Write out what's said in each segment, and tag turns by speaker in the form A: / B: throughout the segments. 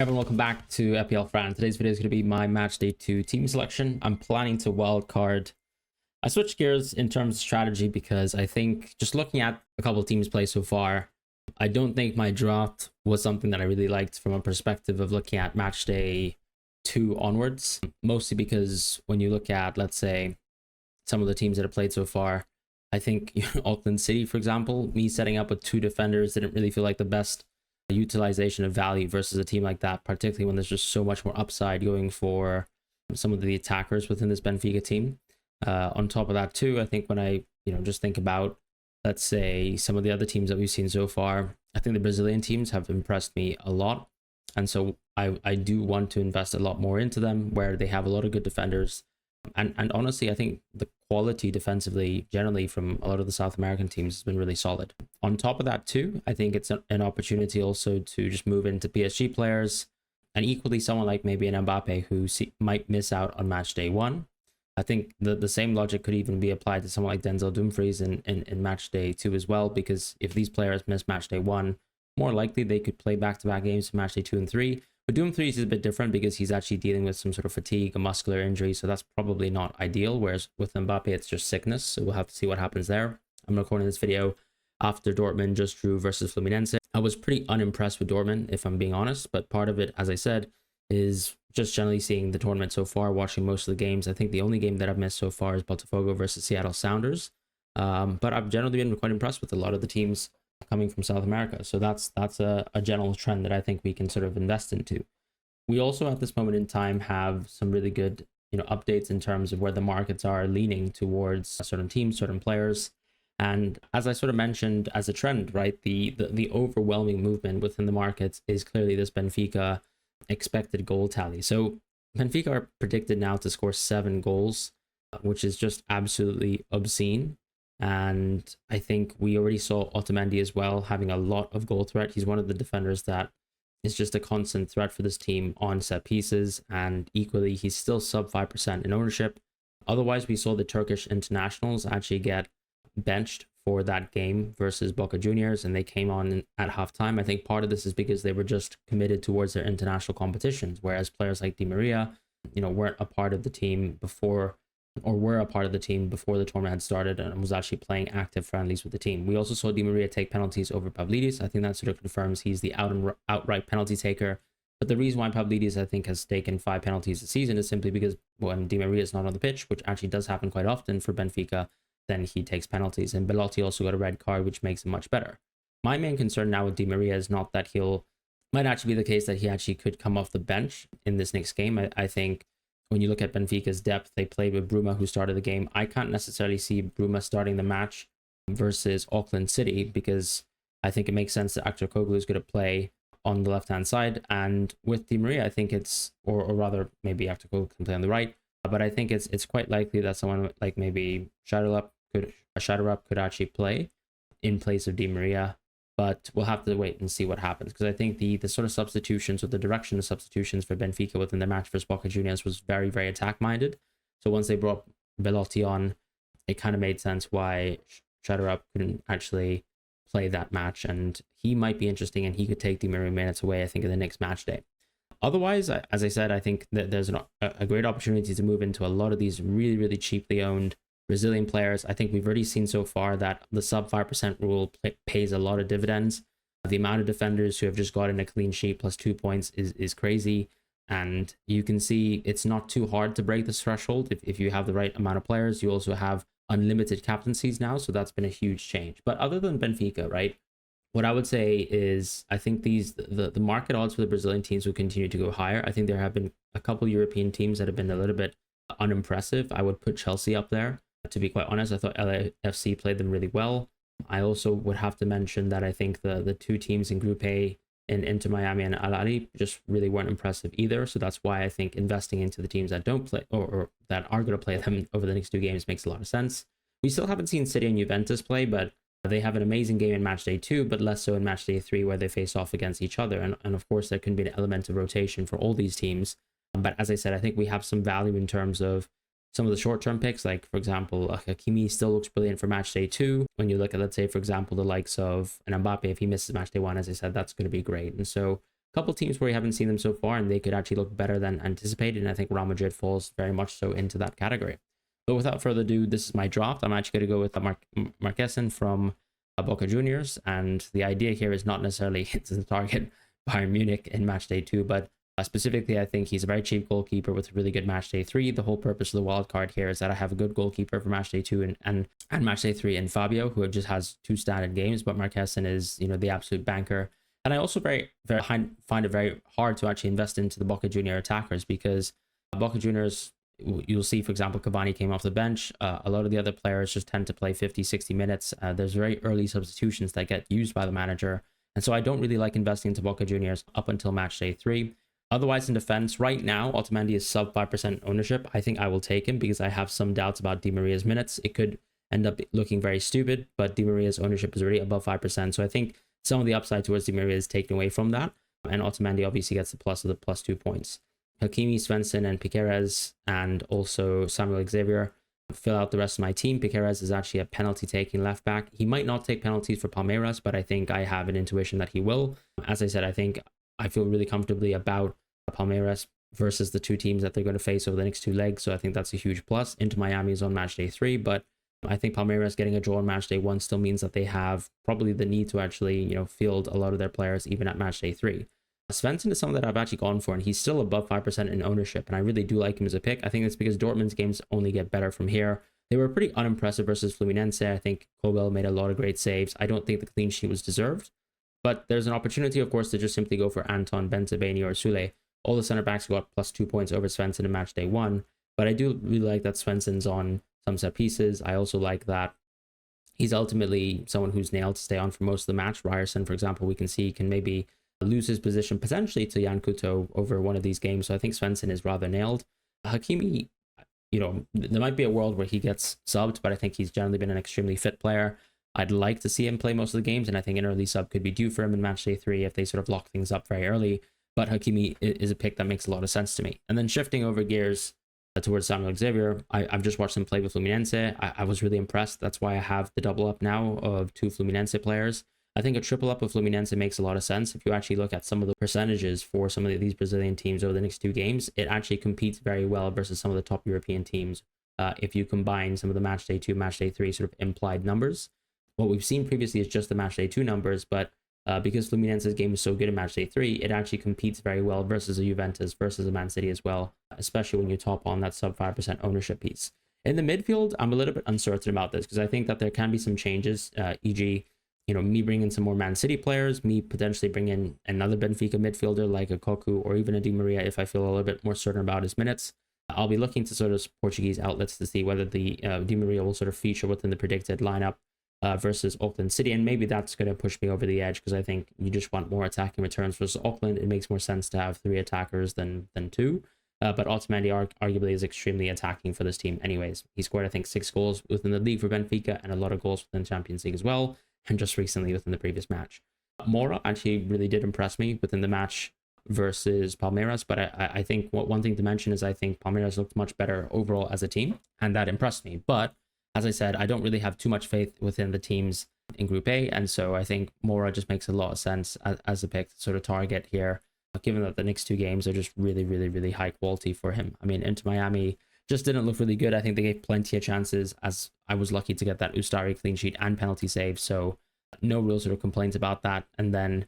A: Everyone, welcome back to FPL Fran. Today's video is going to be my match day 2 team selection. I'm planning to wildcard. I switched gears in terms of strategy because I think just looking at a couple of teams play so far, I don't think my draft was something that I really liked from a perspective of looking at match day 2 onwards. Mostly because when you look at, let's say, some of the teams that have played so far, I think Auckland City, for example, me setting up with 2 defenders didn't really feel like the best utilization of value versus a team like that, particularly when there's just so much more upside going for some of the attackers within this Benfica team. On top of that too, I think when I just think about, let's say, some of the other teams that we've seen so far, I think the Brazilian teams have impressed me a lot, and so I do want to invest a lot more into them where they have a lot of good defenders. And honestly, I think the quality defensively generally from a lot of the South American teams has been really solid. On top of that too, I think it's an opportunity also to just move into PSG players, and equally someone like maybe an Mbappe who might miss out on match day 1. I think the same logic could even be applied to someone like Denzel Dumfries in match day 2 as well, because if these players miss match day 1, more likely they could play back-to-back games in match day 2 and 3. But Dumfries is a bit different because he's actually dealing with some sort of fatigue, a muscular injury, so that's probably not ideal, whereas with Mbappe it's just sickness, so we'll have to see what happens there. I'm recording this video after Dortmund just drew versus Fluminense. I was pretty unimpressed with Dortmund, if I'm being honest, but part of it, as I said, is just generally seeing the tournament so far, watching most of the games. I think the only game that I've missed so far is Botafogo versus Seattle Sounders, but I've generally been quite impressed with a lot of the teams coming from South America. So that's a general trend that I think we can sort of invest into. We also at this moment in time have some really good updates in terms of where the markets are leaning towards certain teams, certain players. And as I sort of mentioned as a trend, right, the overwhelming movement within the markets is clearly this Benfica expected goal tally. So Benfica are predicted now to score 7 goals, which is just absolutely obscene. And I think we already saw Otamendi as well having a lot of goal threat. He's one of the defenders that is just a constant threat for this team on set pieces, and equally he's still sub 5% in ownership. Otherwise, we saw the Turkish internationals actually get benched for that game versus Boca Juniors, and they came on at halftime. I think part of this is because they were just committed towards their international competitions, whereas players like Di Maria, weren't a part of the team before, or were a part of the team before the tournament had started, and was actually playing active friendlies with the team. We also saw Di Maria take penalties over Pavlidis. I think that sort of confirms he's the outright penalty taker. But the reason why Pavlidis, I think, has taken 5 penalties a season is simply because when Di Maria is not on the pitch, which actually does happen quite often for Benfica, then he takes penalties. And Belotti also got a red card, which makes him much better. My main concern now with Di Maria is not that might actually be the case that he actually could come off the bench in this next game. I think when you look at Benfica's depth, they played with Bruma, who started the game. I can't necessarily see Bruma starting the match versus Auckland City because I think it makes sense that Akçakoglu is going to play on the left-hand side. And with Di Maria, I think it's, or rather maybe Akçakoglu can play on the right, but I think it's quite likely that someone like maybe Shadow could actually play in place of Di Maria. But we'll have to wait and see what happens, because I think the sort of substitutions, or the direction of substitutions for Benfica within the match versus Boca Juniors was very, very attack-minded. So once they brought Belotti on, it kind of made sense why Shadow couldn't actually play that match, and he might be interesting, and he could take Di Maria minutes away, I think, in the next match day. Otherwise, as I said, I think that there's a great opportunity to move into a lot of these really, really cheaply owned Brazilian players. I think we've already seen so far that the sub 5% rule pays a lot of dividends. The amount of defenders who have just gotten a clean sheet plus 2 points is crazy. And you can see it's not too hard to break this threshold. If you have the right amount of players, you also have unlimited captaincies now. So that's been a huge change. But other than Benfica, right, what I would say is I think the market odds for the Brazilian teams will continue to go higher. I think there have been a couple European teams that have been a little bit unimpressive. I would put Chelsea up there. To be quite honest, I thought LAFC played them really well. I also would have to mention that I think the 2 teams in Group A, in Inter Miami and Al Ahly, just really weren't impressive either. So that's why I think investing into the teams that don't play, or that are going to play them over the next 2 games, makes a lot of sense. We still haven't seen City and Juventus play, but they have an amazing game in match day 2, but less so in match day 3, where they face off against each other. And of course, there can be an element of rotation for all these teams. But as I said, I think we have some value in terms of some of the short-term picks, like, for example, Hakimi still looks brilliant for match day 2. When you look at, let's say, for example, the likes of an Mbappe, if he misses match day 1, as I said, that's going to be great. And so couple teams where we haven't seen them so far, and they could actually look better than anticipated. And I think Real Madrid falls very much so into that category. But without further ado, this is my draft. I'm actually going to go with Marquesan from Boca Juniors. And the idea here is not necessarily to target Bayern Munich in Matchday 2, but specifically, I think he's a very cheap goalkeeper with a really good Matchday 3. The whole purpose of the wild card here is that I have a good goalkeeper for Matchday 2 and Matchday 3 in Fabio, who just has 2 standard games, but Marquesan is, the absolute banker. And I also find it very hard to actually invest into the Boca Junior attackers, because Boca Juniors, you'll see, for example, Cavani came off the bench. A lot of the other players just tend to play 50, 60 minutes. There's very early substitutions that get used by the manager. And so I don't really like investing into Boca Juniors up until Matchday 3. Otherwise, in defense, right now, Otamendi is sub 5% ownership. I think I will take him because I have some doubts about Di Maria's minutes. It could end up looking very stupid, but Di Maria's ownership is already above 5%. So I think some of the upside towards Di Maria is taken away from that. And Otamendi obviously gets the plus of the +2 points. Hakimi, Svensson, and Piquerez, and also Samuel Xavier fill out the rest of my team. Piquerez is actually a penalty-taking left back. He might not take penalties for Palmeiras, but I think I have an intuition that he will. As I said, I feel really comfortably about Palmeiras versus the 2 teams that they're going to face over the next 2 legs. So I think that's a huge plus. Inter Miami is on Matchday 3, but I think Palmeiras getting a draw on Matchday 1 still means that they have probably the need to actually, field a lot of their players even at Matchday 3. Svensson is someone that I've actually gone for, and he's still above 5% in ownership, and I really do like him as a pick. I think it's because Dortmund's games only get better from here. They were pretty unimpressive versus Fluminense. I think Kobel made a lot of great saves. I don't think the clean sheet was deserved, but there's an opportunity, of course, to just simply go for Anton, Bentabeni, or Sule. All the center backs got +2 points over Svensson in Matchday 1, but I do really like that Svensson's on some set pieces. I also like that he's ultimately someone who's nailed to stay on for most of the match. Ryerson, for example, we can see can maybe lose his position potentially to Jan Kuto over one of these games. So I think Svensson is rather nailed. Hakimi, there might be a world where he gets subbed, but I think he's generally been an extremely fit player. I'd like to see him play most of the games, and I think an early sub could be due for him in Matchday 3 if they sort of lock things up very early. But Hakimi is a pick that makes a lot of sense to me. And then shifting over gears towards Samuel Xavier, I've just watched him play with Fluminense. I was really impressed. That's why I have the double up now of 2 Fluminense players. I think a triple up of Fluminense makes a lot of sense. If you actually look at some of the percentages for some of these Brazilian teams over the next 2 games, it actually competes very well versus some of the top European teams. If you combine some of the Matchday 2, Matchday 3 sort of implied numbers. What we've seen previously is just the Matchday 2 numbers, but because Fluminense's game is so good in Matchday 3, it actually competes very well versus a Juventus, versus a Man City as well, especially when you top on that sub 5% ownership piece. In the midfield, I'm a little bit uncertain about this because I think that there can be some changes, e.g., me bringing in some more Man City players, me potentially bringing in another Benfica midfielder like a Koku or even a Di Maria if I feel a little bit more certain about his minutes. I'll be looking to sort of Portuguese outlets to see whether the Di Maria will sort of feature within the predicted lineup versus Auckland City, and maybe that's going to push me over the edge because I think you just want more attacking returns versus Auckland. It makes more sense to have 3 attackers than 2. But Otamendi arguably is extremely attacking for this team anyways. He scored, I think, 6 goals within the league for Benfica and a lot of goals within the Champions League as well, and just recently within the previous match. Mora actually really did impress me within the match versus Palmeiras, but I think one thing to mention is I think Palmeiras looked much better overall as a team, and that impressed me. But as I said, I don't really have too much faith within the teams in Group A, and so I think Mora just makes a lot of sense as a pick to sort of target here, given that the next 2 games are just really, really, really high quality for him. I mean, Inter Miami just didn't look really good. I think they gave plenty of chances, as I was lucky to get that Ustari clean sheet and penalty save, so no real sort of complaints about that. And then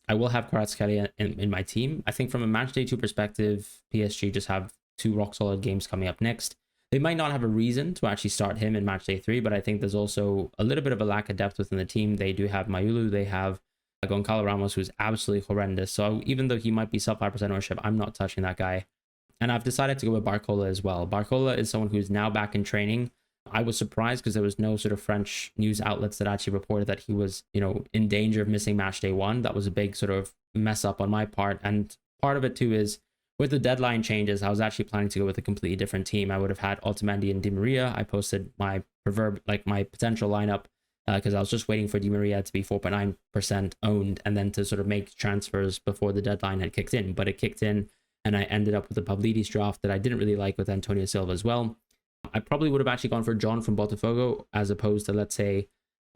A: I will have Kvaratskhelia in my team. I think from a Matchday 2 perspective, PSG just have 2 rock-solid games coming up next. They might not have a reason to actually start him in Matchday 3, but I think there's also a little bit of a lack of depth within the team. They do have Mayulu, they have Goncalo Ramos, who's absolutely horrendous. So even though he might be sub 5% ownership, I'm not touching that guy. And I've decided to go with Barcola as well. Barcola is someone who's now back in training. I was surprised because there was no sort of French news outlets that actually reported that he was, in danger of missing Matchday 1. That was a big sort of mess up on my part. And part of it too is with the deadline changes, I was actually planning to go with a completely different team. I would have had Otamendi and Di Maria. I posted my my potential lineup because I was just waiting for Di Maria to be 4.9% owned and then to sort of make transfers before the deadline had kicked in. But it kicked in and I ended up with a Pavlidis draft that I didn't really like with Antonio Silva as well. I probably would have actually gone for John from Botafogo as opposed to, let's say,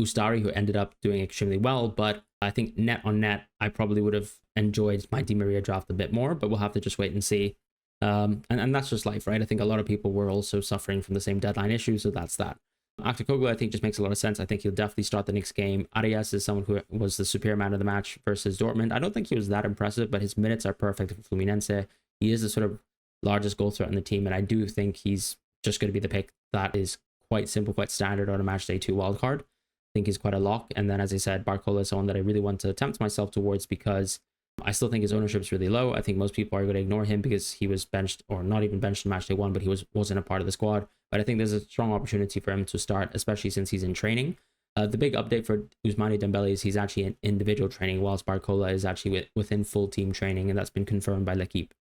A: Ustari, who ended up doing extremely well. But I think net on net, I probably would have enjoyed my Di Maria draft a bit more, but we'll have to just wait and see. And that's just life, right? I think a lot of people were also suffering from the same deadline issue, so that's that. Aktakoglu, I think, just makes a lot of sense. I think he'll definitely start the next game. Arias is someone who was the superior man of the match versus Dortmund. I don't think he was that impressive, but his minutes are perfect for Fluminense. He is the sort of largest goal threat in the team, and I do think he's just going to be the pick that is quite simple, quite standard on a Matchday 2 wildcard. I think he's quite a lock. And then, as I said, Barcola is someone that I really want to tempt myself towards because I still think his ownership is really low. I think most people are going to ignore him because he was benched, or not even benched in Matchday 1, but he wasn't a part of the squad. But I think there's a strong opportunity for him to start, especially since he's in training. The big update for Ousmane Dembele is he's actually in individual training, whilst Barcola is actually within full team training, and that's been confirmed by L'Equipe.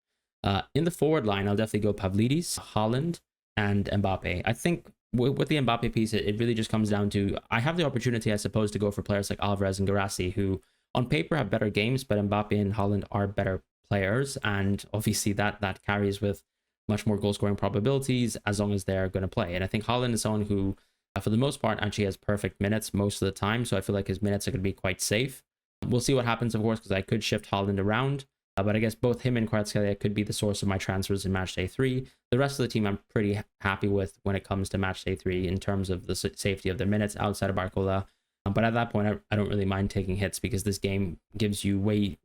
A: In the forward line, I'll definitely go Pavlidis, Haaland, and Mbappe. I think with the Mbappe piece, it really just comes down to, I have the opportunity, I suppose, to go for players like Alvarez and Guirassy, who on paper have better games, but Mbappe and Haaland are better players, and obviously that carries with much more goal scoring probabilities as long as they're going to play. And I think Haaland is someone who, for the most part, actually has perfect minutes most of the time, so I feel like his minutes are going to be quite safe. We'll see what happens, of course, because I could shift Haaland around, but I guess both him and Kvaratskhelia could be the source of my transfers in Matchday 3. The rest of the team I'm pretty happy with when it comes to Matchday 3 in terms of the safety of their minutes outside of Barcola. But at that point, I don't really mind taking hits because this game gives you way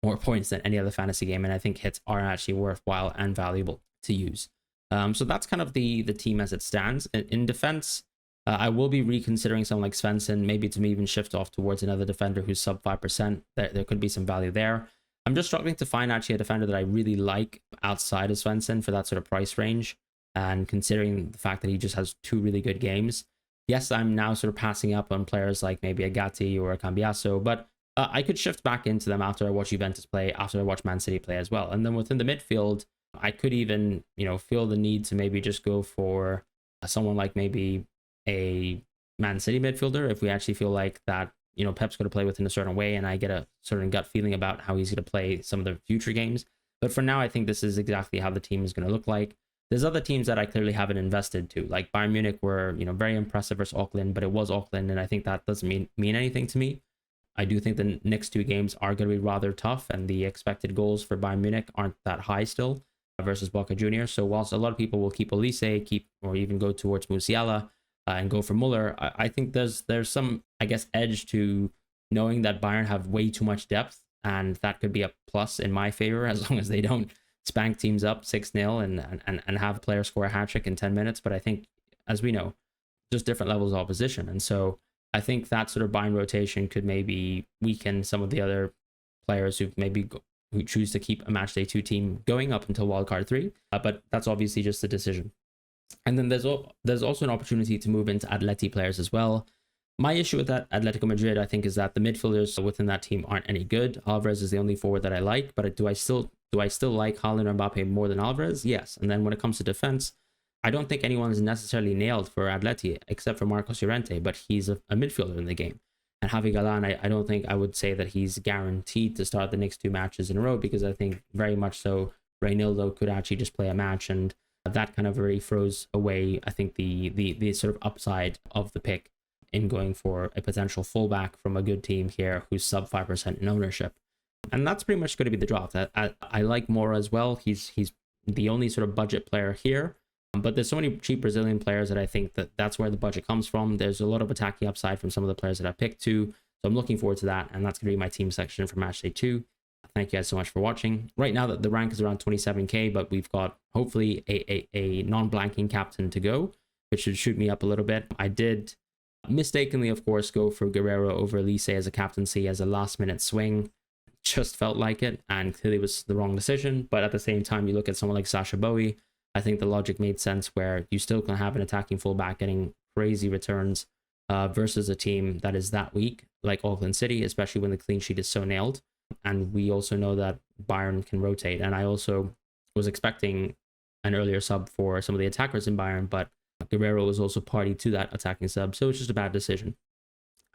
A: more points than any other fantasy game, and I think hits are actually worthwhile and valuable to use. So that's kind of the team as it stands. In defense, I will be reconsidering someone like Svensson, maybe to even shift off towards another defender who's sub 5%. There could be some value there. I'm just struggling to find actually a defender that I really like outside of Svensson for that sort of price range, and considering the fact that he just has 2 really good games. Yes, I'm now sort of passing up on players like maybe a Gatti or a Cambiasso, but I could shift back into them after I watch Juventus play, after I watch Man City play as well. And then within the midfield, I could even, feel the need to maybe just go for someone like maybe a Man City midfielder if we actually feel like that, Pep's going to play within a certain way and I get a certain gut feeling about how he's going to play some of the future games. But for now, I think this is exactly how the team is going to look like. There's other teams that I clearly haven't invested to, like Bayern Munich were, very impressive versus Auckland, but it was Auckland, and I think that doesn't mean anything to me. I do think the next 2 games are going to be rather tough, and the expected goals for Bayern Munich aren't that high still versus Boca Juniors. So whilst a lot of people will keep Olise, or even go towards Musiala and go for Muller, I think there's some, I guess, edge to knowing that Bayern have way too much depth, and that could be a plus in my favor as long as they don't spank teams up 6-0 and have a player score a hat-trick in 10 minutes. But I think, as we know, just different levels of opposition. And so I think that sort of Bayern rotation could maybe weaken some of the other players who choose to keep a Matchday 2 team going up until Wildcard 3. But that's obviously just a decision. And then there's also an opportunity to move into Atleti players as well. My issue with that Atletico Madrid, I think, is that the midfielders within that team aren't any good. Alvarez is the only forward that I like, but do I still like Haaland or Mbappe more than Alvarez? Yes. And then when it comes to defense, I don't think anyone is necessarily nailed for Atleti except for Marcos Llorente, but he's a midfielder in the game. And Javi Galan, I don't think I would say that he's guaranteed to start the next 2 matches in a row, because I think very much so Reinildo could actually just play a match, and that kind of already froze away, I think, the sort of upside of the pick in going for a potential fullback from a good team here who's sub 5% in ownership. And that's pretty much going to be the draft. I like Mora as well. He's the only sort of budget player here. But there's so many cheap Brazilian players that I think that's where the budget comes from. There's a lot of attacking upside from some of the players that I picked too. So I'm looking forward to that. And that's going to be my team section for Matchday 2. Thank you guys so much for watching. Right now, the rank is around 27k, but we've got hopefully a non-blanking captain to go, which should shoot me up a little bit. I did mistakenly, of course, go for Guerrero over Elise as a captaincy as a last-minute swing. Just felt like it, and clearly was the wrong decision. But at the same time, you look at someone like Sasha Bowie, I think the logic made sense, where you still can have an attacking fullback getting crazy returns versus a team that is that weak, like Auckland City, especially when the clean sheet is so nailed. And we also know that Bayern can rotate. And I also was expecting an earlier sub for some of the attackers in Bayern, but Guerrero was also party to that attacking sub. So it's just a bad decision,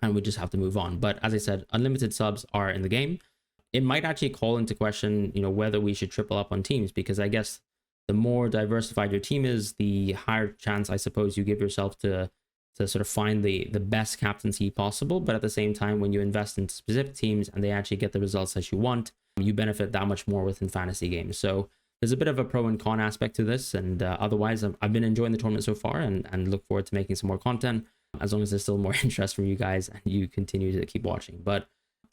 A: and we just have to move on. But as I said, unlimited subs are in the game. It might actually call into question, whether we should triple up on teams, because I guess the more diversified your team is, the higher chance, I suppose, you give yourself to to sort of find the best captaincy possible. But at the same time, when you invest in specific teams and they actually get the results that you want, you benefit that much more within fantasy games. So there's a bit of a pro and con aspect to this. And otherwise, I've been enjoying the tournament so far and look forward to making some more content as long as there's still more interest from you guys and you continue to keep watching. But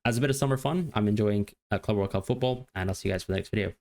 A: as a bit of summer fun, I'm enjoying Club World Cup football, and I'll see you guys for the next video.